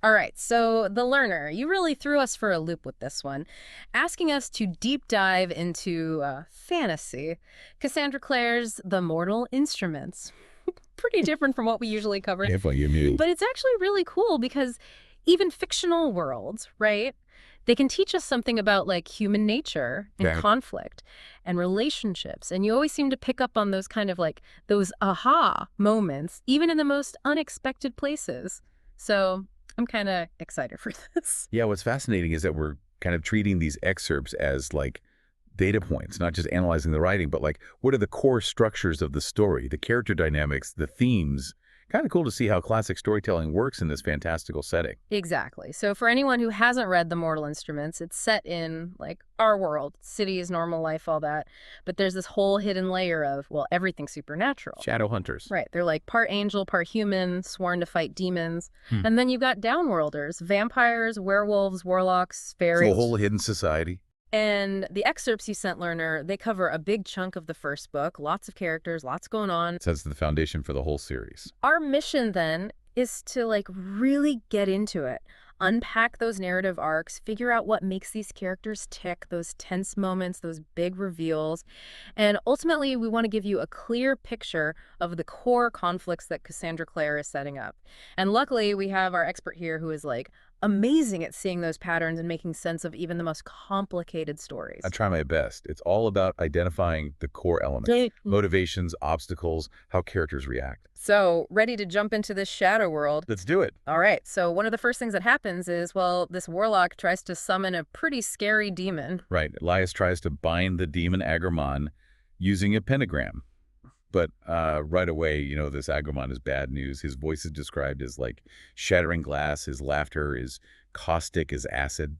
All right, so The Learner, you really threw us for a loop with this one, asking us to deep dive into fantasy. Cassandra Clare's The Mortal Instruments. Pretty different from what we usually cover. If you mute. But it's actually really cool because even fictional worlds, right? They can teach us something about like human nature and Yeah. conflict and relationships. And you always seem to pick up on those kind of like those aha moments, even in the most unexpected places. So I'm kind of excited for this. Yeah, what's fascinating is that we're kind of treating these excerpts as like data points, not just analyzing the writing, but like what are the core structures of the story, the character dynamics, the themes. Kind of cool to see how classic storytelling works in this fantastical setting. Exactly. So for anyone who hasn't read The Mortal Instruments, it's set in like our world, cities, normal life, all that. But there's this whole hidden layer of, well, everything's supernatural. Shadowhunters. Right. They're like part angel, part human, sworn to fight demons. Hmm. And then you've got downworlders, vampires, werewolves, warlocks, So a fairies. whole hidden society. And the excerpts you sent, Learner, they cover a big chunk of the first book, lots of characters, lots going on. Sets the foundation for the whole series. Our mission then is to like really get into it, unpack those narrative arcs, figure out what makes these characters tick, those tense moments, those big reveals. And ultimately, we want to give you a clear picture of the core conflicts that Cassandra Clare is setting up. And luckily, we have our expert here who is like amazing at seeing those patterns and making sense of even the most complicated stories. I try my best. It's all about identifying the core elements, motivations, obstacles, how characters react. So, ready to jump into this shadow world? Let's do it. All right, so one of the first things that happens is, well, this warlock tries to summon a pretty scary demon. Right. Elias tries to bind the demon Agramon using a pentagram. But right away, this Agramon is bad news. His voice is described as like shattering glass. His laughter is caustic as acid.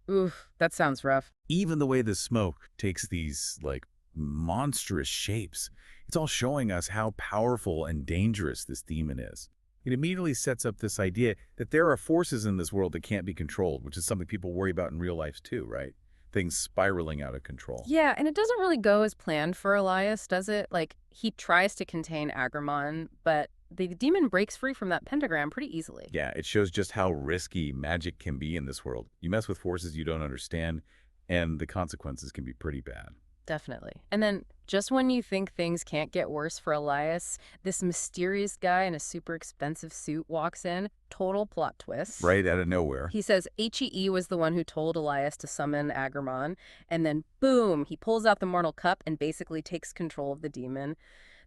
Oof, that sounds rough. Even the way the smoke takes these like monstrous shapes, it's all showing us how powerful and dangerous this demon is. It immediately sets up this idea that there are forces in this world that can't be controlled, which is something people worry about in real life too, right? Things spiraling out of control. Yeah, and it doesn't really go as planned for Elias, does it? Like, he tries to contain Agramon, but the demon breaks free from that pentagram pretty easily. Yeah, it shows just how risky magic can be in this world. You mess with forces you don't understand, and the consequences can be pretty bad. Definitely. And then just when you think things can't get worse for Elias, this mysterious guy in a super expensive suit walks in. Total plot twist. Right out of nowhere. He says HEE was the one who told Elias to summon Agramon, and then boom, he pulls out the Mortal Cup and basically takes control of the demon.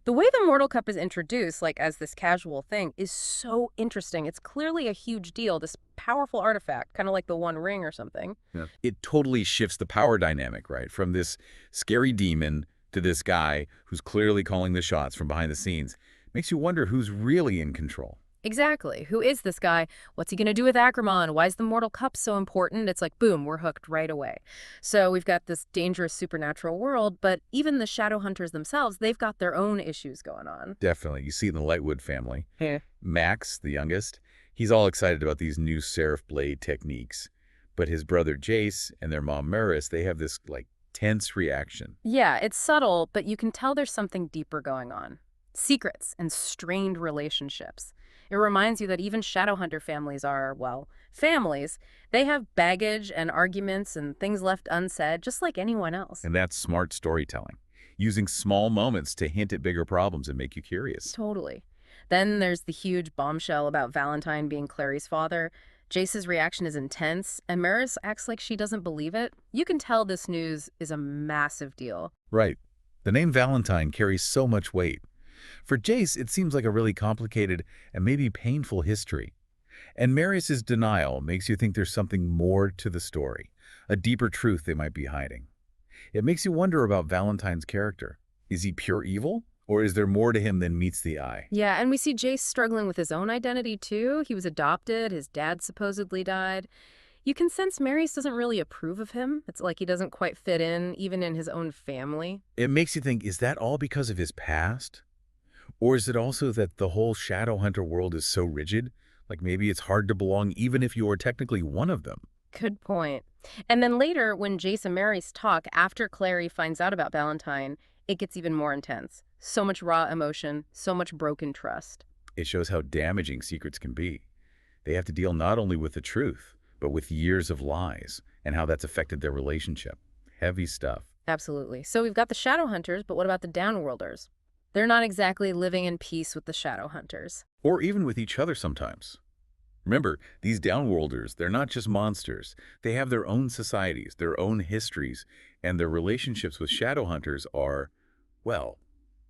The way the Mortal Cup is introduced, like as this casual thing, is so interesting. It's clearly a huge deal, this powerful artifact, kind of like the One Ring or something. Yeah. It totally shifts the power dynamic, right? From this scary demon to this guy who's clearly calling the shots from behind the scenes. Makes you wonder who's really in control. Exactly. Who is this guy? What's he going to do with Agramon? Why is the Mortal Cup so important? It's like, boom, we're hooked right away. So we've got this dangerous supernatural world, but even the Shadowhunters themselves, they've got their own issues going on. Definitely. You see it in the Lightwood family. Yeah. Max, the youngest, he's all excited about these new Seraph Blade techniques. But his brother Jace and their mom Maris, they have this, like, tense reaction. Yeah, it's subtle, but you can tell there's something deeper going on. Secrets and strained relationships. It reminds you that even Shadowhunter families are, well, families. They have baggage and arguments and things left unsaid, just like anyone else. And that's smart storytelling, using small moments to hint at bigger problems and make you curious. Totally. Then there's the huge bombshell about Valentine being Clary's father. Jace's reaction is intense, and Maris acts like she doesn't believe it. You can tell this news is a massive deal. Right. The name Valentine carries so much weight. For Jace, it seems like a really complicated and maybe painful history. And Marius's denial makes you think there's something more to the story, a deeper truth they might be hiding. It makes you wonder about Valentine's character. Is he pure evil? Or is there more to him than meets the eye? Yeah, and we see Jace struggling with his own identity, too. He was adopted. His dad supposedly died. You can sense Marius doesn't really approve of him. It's like he doesn't quite fit in, even in his own family. It makes you think, is that all because of his past? Or is it also that the whole Shadowhunter world is so rigid? Like maybe it's hard to belong even if you are technically one of them. Good point. And then later, when Jace and Marius talk after Clary finds out about Valentine, it gets even more intense. So much raw emotion, so much broken trust. It shows how damaging secrets can be. They have to deal not only with the truth, but with years of lies and how that's affected their relationship. Heavy stuff. Absolutely. So we've got the Shadowhunters, but what about the Downworlders? They're not exactly living in peace with the Shadowhunters. Or even with each other sometimes. Remember, these downworlders, they're not just monsters. They have their own societies, their own histories, and their relationships with Shadowhunters are, well,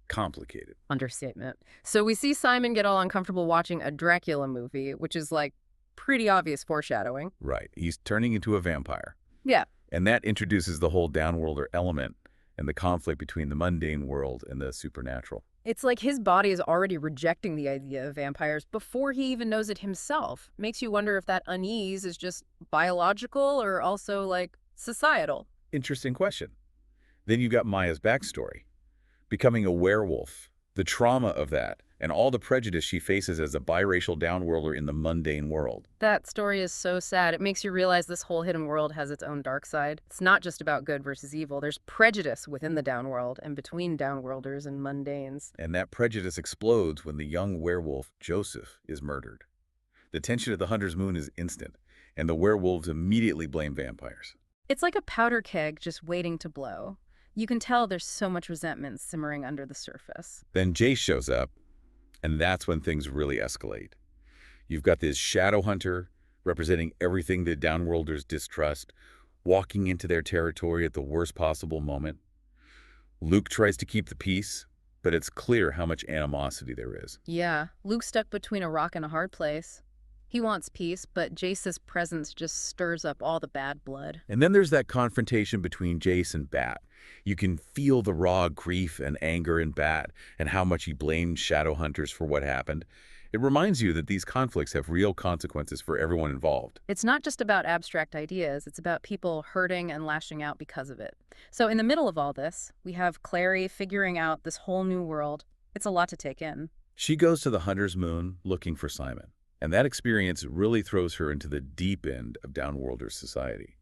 complicated. Understatement. So we see Simon get all uncomfortable watching a Dracula movie, which is like pretty obvious foreshadowing. Right. He's turning into a vampire. Yeah. And that introduces the whole downworlder element and the conflict between the mundane world and the supernatural. It's like his body is already rejecting the idea of vampires before he even knows it himself. Makes you wonder if that unease is just biological or also, like, societal. Interesting question. Then you got Maya's backstory. Becoming a werewolf, the trauma of that, and all the prejudice she faces as a biracial downworlder in the mundane world. That story is so sad. It makes you realize this whole hidden world has its own dark side. It's not just about good versus evil. There's prejudice within the downworld and between downworlders and mundanes. And that prejudice explodes when the young werewolf, Joseph, is murdered. The tension at the Hunter's Moon is instant, and the werewolves immediately blame vampires. It's like a powder keg just waiting to blow. You can tell there's so much resentment simmering under the surface. Then Jace shows up, and that's when things really escalate. You've got this Shadowhunter representing everything the downworlders distrust, walking into their territory at the worst possible moment. Luke tries to keep the peace, but it's clear how much animosity there is. Yeah, Luke's stuck between a rock and a hard place. He wants peace, but Jace's presence just stirs up all the bad blood. And then there's that confrontation between Jace and Bat. You can feel the raw grief and anger in Bat and how much he blamed Shadowhunters for what happened. It reminds you that these conflicts have real consequences for everyone involved. It's not just about abstract ideas, it's about people hurting and lashing out because of it. So in the middle of all this, we have Clary figuring out this whole new world. It's a lot to take in. She goes to the Hunter's Moon looking for Simon, and that experience really throws her into the deep end of Downworlder society.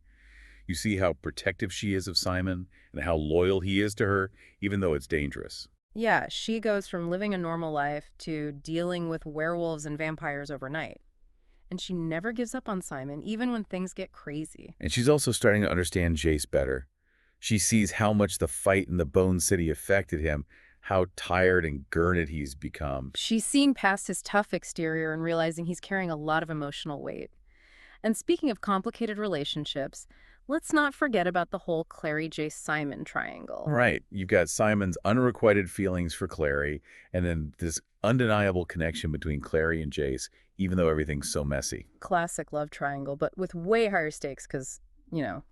You see how protective she is of Simon and how loyal he is to her, even though it's dangerous. Yeah, she goes from living a normal life to dealing with werewolves and vampires overnight. And she never gives up on Simon, even when things get crazy. And she's also starting to understand Jace better. She sees how much the fight in the Bone City affected him, how tired and gurned he's become. She's seeing past his tough exterior and realizing he's carrying a lot of emotional weight. And speaking of complicated relationships, let's not forget about the whole Clary-Jace-Simon triangle. Right. You've got Simon's unrequited feelings for Clary, and then this undeniable connection between Clary and Jace, even though everything's so messy. Classic love triangle, but with way higher stakes because, you know,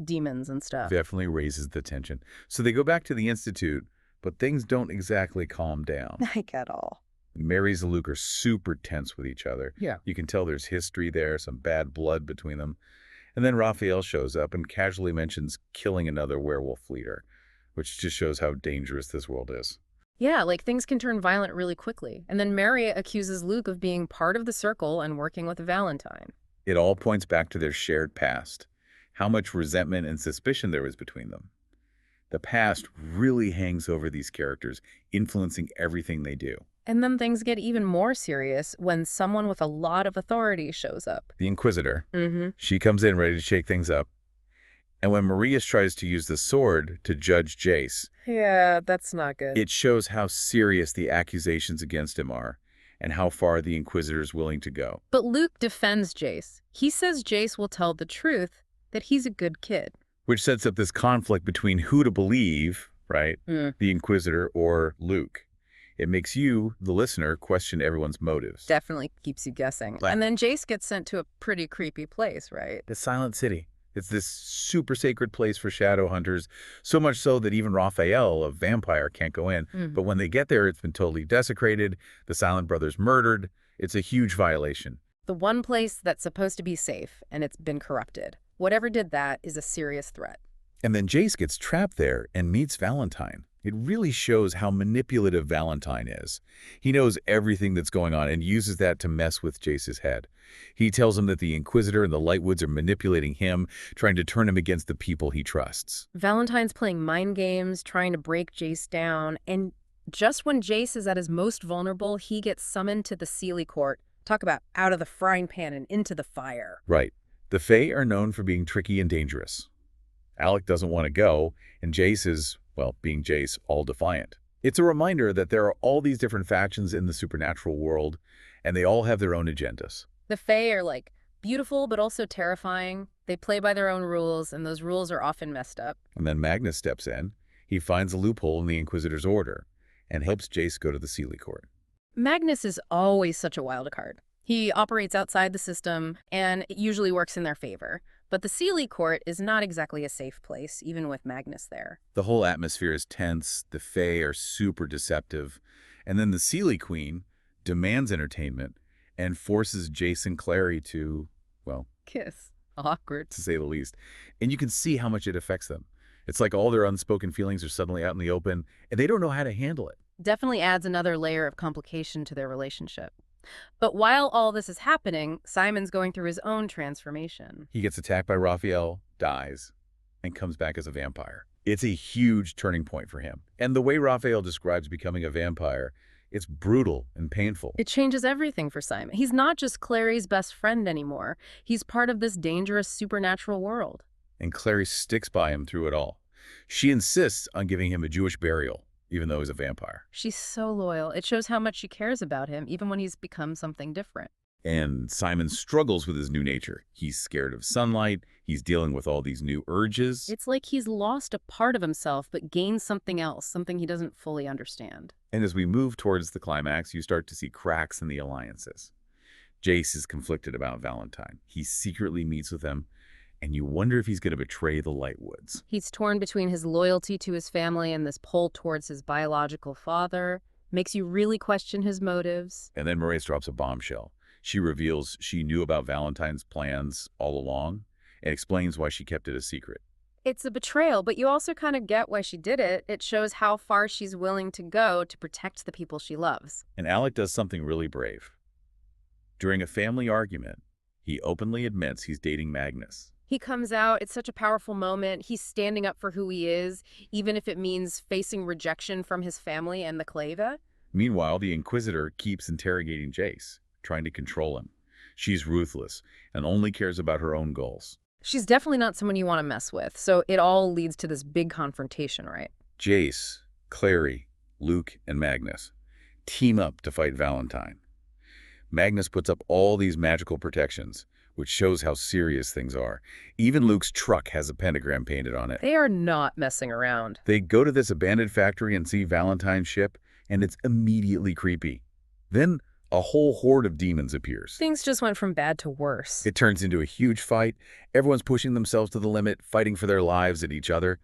demons and stuff. Definitely raises the tension. So they go back to the Institute, but things don't exactly calm down. Like at all. Mary's and Luke are super tense with each other. Yeah. You can tell there's history there, some bad blood between them. And then Raphael shows up and casually mentions killing another werewolf leader, which just shows how dangerous this world is. Yeah, like things can turn violent really quickly. And then Mary accuses Luke of being part of the circle and working with Valentine. It all points back to their shared past, how much resentment and suspicion there was between them. The past really hangs over these characters, influencing everything they do. And then things get even more serious when someone with a lot of authority shows up. The Inquisitor, Mm-hmm. she comes in ready to shake things up. And when Marius tries to use the sword to judge Jace, Yeah, that's not good. it shows how serious the accusations against him are and how far the Inquisitor is willing to go. But Luke defends Jace. He says Jace will tell the truth, that he's a good kid. Which sets up this conflict between who to believe, right? Mm. The Inquisitor or Luke. It makes you, the listener, question everyone's motives. Definitely keeps you guessing. Right. And then Jace gets sent to a pretty creepy place, right? The Silent City. It's this super sacred place for Shadowhunters, so much so that even Raphael, a vampire, can't go in. Mm. But when they get there, it's been totally desecrated, the Silent Brothers murdered. It's a huge violation. The one place that's supposed to be safe, and it's been corrupted. Whatever did that is a serious threat. And then Jace gets trapped there and meets Valentine. It really shows how manipulative Valentine is. He knows everything that's going on and uses that to mess with Jace's head. He tells him that the Inquisitor and the Lightwoods are manipulating him, trying to turn him against the people he trusts. Valentine's playing mind games, trying to break Jace down, and just when Jace is at his most vulnerable, he gets summoned to the Sealy Court Talk about out of the frying pan and into the fire. Right. The Fae are known for being tricky and dangerous. Alec doesn't want to go, and Jace is, well, being Jace, all defiant. It's a reminder that there are all these different factions in the supernatural world, and they all have their own agendas. The Fae are like beautiful but also terrifying. They play by their own rules, and those rules are often messed up. And then Magnus steps in. He finds a loophole in the Inquisitor's order and helps Jace go to the Sealy Court. Magnus is always such a wild card. He operates outside the system, and it usually works in their favor. But the Sealy Court is not exactly a safe place, even with Magnus there. The whole atmosphere is tense, the Fae are super deceptive, and then the Sealy Queen demands entertainment and forces Jace and Clary to, well, Kiss. Awkward. to say the least. And you can see how much it affects them. It's like all their unspoken feelings are suddenly out in the open, and they don't know how to handle it. Definitely adds another layer of complication to their relationship. But while all this is happening, Simon's going through his own transformation. He gets attacked by Raphael, dies, and comes back as a vampire. It's a huge turning point for him. And the way Raphael describes becoming a vampire, it's brutal and painful. It changes everything for Simon. He's not just Clary's best friend anymore. He's part of this dangerous supernatural world. And Clary sticks by him through it all. She insists on giving him a Jewish burial, even though he's a vampire. She's so loyal. It shows how much she cares about him, even when he's become something different. And Simon struggles with his new nature. He's scared of sunlight. He's dealing with all these new urges. It's like he's lost a part of himself, but gained something else, something he doesn't fully understand. And as we move towards the climax, you start to see cracks in the alliances. Jace is conflicted about Valentine. He secretly meets with him, and you wonder if he's going to betray the Lightwoods. He's torn between his loyalty to his family and this pull towards his biological father. Makes you really question his motives. And then Maurice drops a bombshell. She reveals she knew about Valentine's plans all along and explains why she kept it a secret. It's a betrayal, but you also kind of get why she did it. It shows how far she's willing to go to protect the people she loves. And Alec does something really brave. During a family argument, he openly admits he's dating Magnus. He comes out, it's such a powerful moment. He's standing up for who he is, even if it means facing rejection from his family and the Clave. Meanwhile, the Inquisitor keeps interrogating Jace, trying to control him. She's ruthless and only cares about her own goals. She's definitely not someone you want to mess with, so it all leads to this big confrontation, right? Jace, Clary, Luke, and Magnus team up to fight Valentine. Magnus puts up all these magical protections, which shows how serious things are. Even Luke's truck has a pentagram painted on it. They are not messing around. They go to this abandoned factory and see Valentine's ship, and it's immediately creepy. Then a whole horde of demons appears. Things just went from bad to worse. It turns into a huge fight. Everyone's pushing themselves to the limit, fighting for their lives and each other.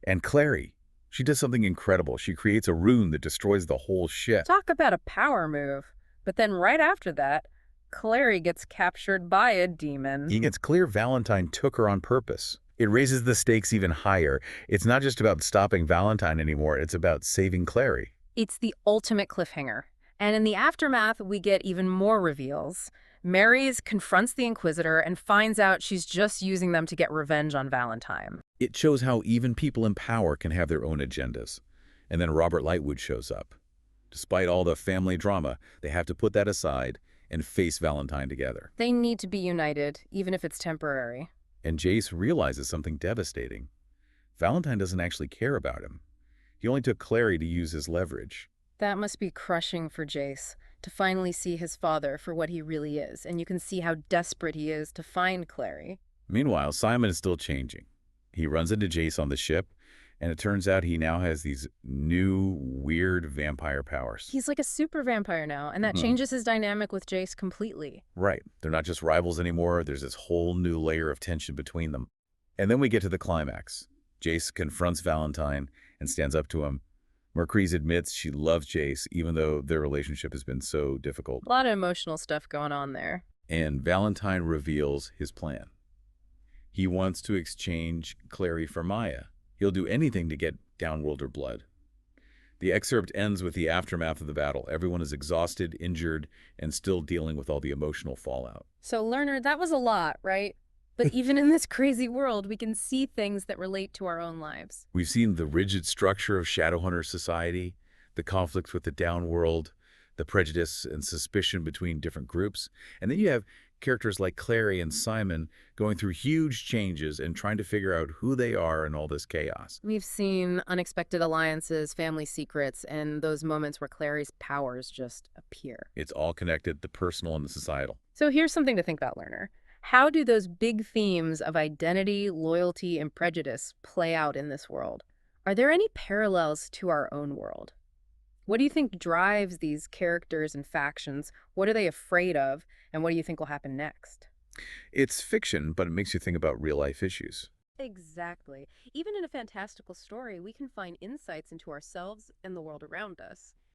And Clary, she does something incredible. She creates a rune that destroys the whole ship. Talk about a power move. But then right after that, Clary gets captured by a demon. It's clear Valentine took her on purpose. It raises the stakes even higher. It's not just about stopping Valentine anymore. It's about saving Clary. It's the ultimate cliffhanger. And in the aftermath, we get even more reveals. Mary's confronts the Inquisitor and finds out she's just using them to get revenge on Valentine. It shows how even people in power can have their own agendas. And then Robert Lightwood shows up. Despite all the family drama, they have to put that aside and face Valentine together. They need to be united, even if it's temporary. And Jace realizes something devastating. Valentine doesn't actually care about him. He only took Clary to use his leverage. That must be crushing for Jace, to finally see his father for what he really is, and you can see how desperate he is to find Clary. Meanwhile, Simon is still changing. He runs into Jace on the ship, and it turns out he now has these new, weird vampire powers. He's like a super vampire now, and that changes his dynamic with Jace completely. Right. They're not just rivals anymore. There's this whole new layer of tension between them. And then we get to the climax. Jace confronts Valentine and stands up to him. Mercreze admits she loves Jace, even though their relationship has been so difficult. A lot of emotional stuff going on there. And Valentine reveals his plan. He wants to exchange Clary for Maya. He'll do anything to get Downworlder blood. The excerpt ends with the aftermath of the battle. Everyone is exhausted, injured, and still dealing with all the emotional fallout. So, learner, that was a lot, right? But even in this crazy world, we can see things that relate to our own lives. We've seen the rigid structure of Shadowhunter society, the conflict with the Downworld, the prejudice and suspicion between different groups. And then you have characters like Clary and Simon going through huge changes and trying to figure out who they are in all this chaos. We've seen unexpected alliances, family secrets, and those moments where Clary's powers just appear. It's all connected, the personal and the societal. So here's something to think about, learner. How do those big themes of identity, loyalty, and prejudice play out in this world? Are there any parallels to our own world? What do you think drives these characters and factions? What are they afraid of? And what do you think will happen next? It's fiction, but it makes you think about real-life issues. Exactly. Even in a fantastical story, we can find insights into ourselves and the world around us.